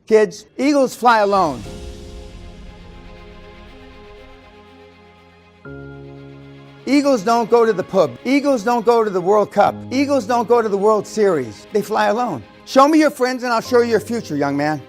Kids, eagles fly alone. Eagles don't go to the pub. Eagles don't go to the World Cup. Eagles don't go to the World Series. They fly alone. Show me your friends and I'll show you your future, young man.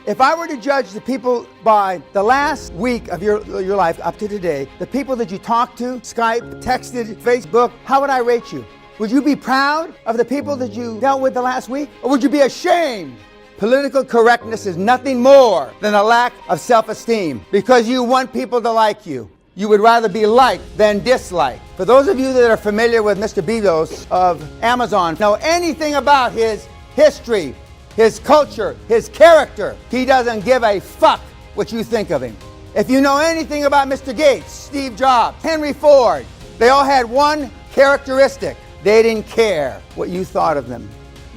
If I were to judge the people by the last week of your life up to today, the people that you talked to, Skype, texted, Facebook, how would I rate you? Would you be proud of the people that you dealt with the last week? Or would you be ashamed? Political correctness is nothing more than a lack of self-esteem because you want people to like you. You would rather be liked than disliked. For those of you that are familiar with Mr. Bezos of Amazon, know anything about his history, his culture, his character, he doesn't give a fuck what you think of him. If you know anything about Mr. Yates, Steve Jobs, Henry Ford, they all had one characteristic. They didn't care what you thought of them.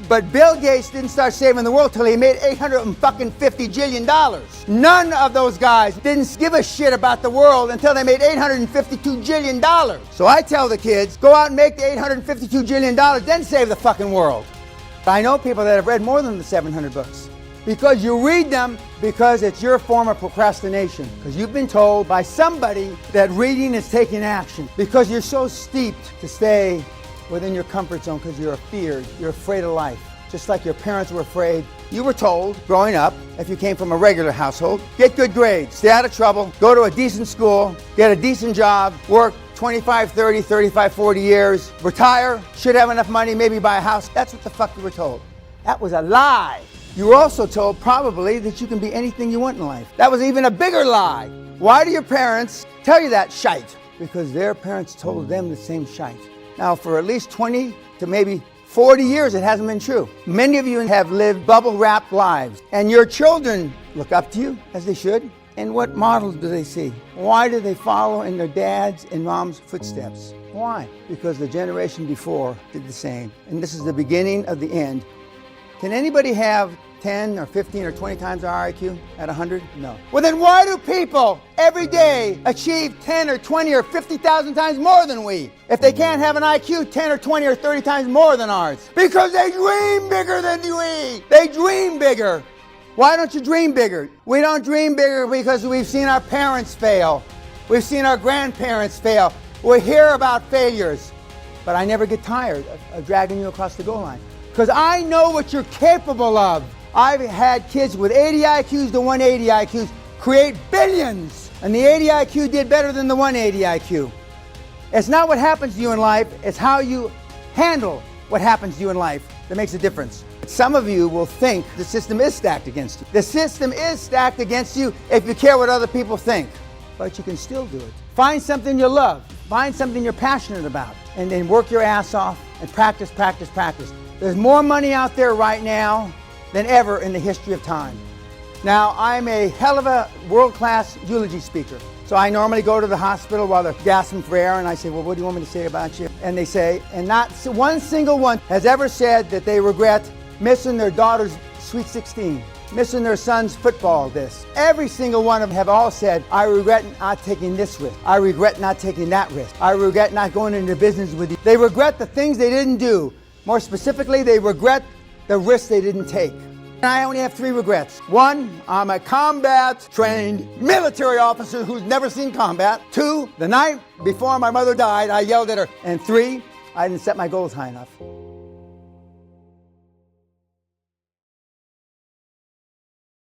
But Bill Gates didn't start saving the world till he made $850 jillion. None of those guys didn't give a shit about the world until they made $852 jillion. So I tell the kids, go out and make the $852 jillion, then save the fucking world. I know people that have read more than the 700 books. Because you read them because it's your form of procrastination. Because you've been told by somebody that reading is taking action. Because you're so steeped to stay within your comfort zone because you're feared, you're afraid of life. Just like your parents were afraid. You were told, growing up, if you came from a regular household, get good grades, stay out of trouble, go to a decent school, get a decent job, work 25, 30, 35, 40 years, retire, should have enough money, maybe buy a house. That's what the fuck you were told. That was a lie. You were also told probably that you can be anything you want in life. That was even a bigger lie. Why do your parents tell you that shite? Because their parents told them the same shite. Now, for at least 20 to maybe 40 years, it hasn't been true. Many of you have lived bubble-wrapped lives, and your children look up to you, as they should. And what models do they see? Why do they follow in their dad's and mom's footsteps? Why? Because the generation before did the same. And this is the beginning of the end. Can anybody have 10 or 15 or 20 times our IQ at 100? No. Well, then why do people every day achieve 10 or 20 or 50,000 times more than we? If they can't have an IQ 10 or 20 or 30 times more than ours? Because they dream bigger than we. They dream bigger. Why don't you dream bigger? We don't dream bigger because we've seen our parents fail. We've seen our grandparents fail. We hear about failures. But I never get tired of dragging you across the goal line. Because I know what you're capable of. I've had kids with 80 IQs to 180 IQs create billions. And the 80 IQ did better than the 180 IQ. It's not what happens to you in life, it's how you handle what happens to you in life that makes a difference. Some of you will think the system is stacked against you. The system is stacked against you if you care what other people think. But you can still do it. Find something you love. Find something you're passionate about. And then work your ass off and practice, practice, practice. There's more money out there right now than ever in the history of time. Now, I'm a hell of a world-class eulogy speaker. So I normally go to the hospital while they're gasping for air and I say, well, what do you want me to say about you? And they say, and not one single one has ever said that they regret missing their daughter's Sweet 16, missing their son's football this. Every single one of them have all said, I regret not taking this risk. I regret not taking that risk. I regret not going into business with you. They regret the things they didn't do. More specifically, they regret the risks they didn't take. And I only have 3 regrets. 1, I'm a combat-trained military officer who's never seen combat. 2, the night before my mother died, I yelled at her. And 3, I didn't set my goals high enough.